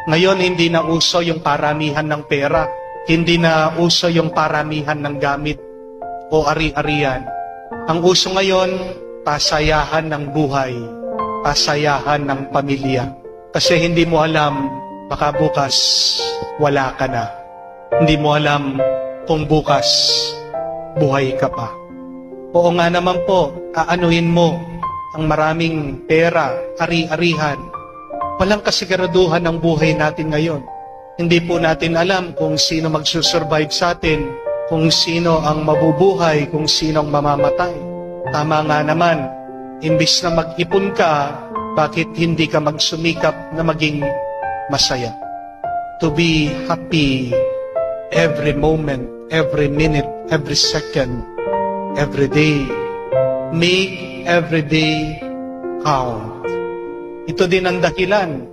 Ngayon, hindi na uso yung paramihan ng pera. Hindi na uso yung paramihan ng gamit o ari-arian. Ang uso ngayon, pasayahan ng buhay, pasayahan ng pamilya. Kasi hindi mo alam, baka bukas wala ka na. Hindi mo alam kung bukas buhay ka pa. Oo nga naman po, aanuhin mo ang maraming pera, ari-arihan. Walang kasiguraduhan ng buhay natin ngayon. Hindi po natin alam kung sino magsusurvive sa atin, kung sino ang mabubuhay, kung sino ang mamamatay. Tama nga naman, imbis na mag-ipon ka, bakit hindi ka magsumikap na maging masaya? To be happy every moment, every minute, every second, every day. Make every day count. Ito din ang dahilan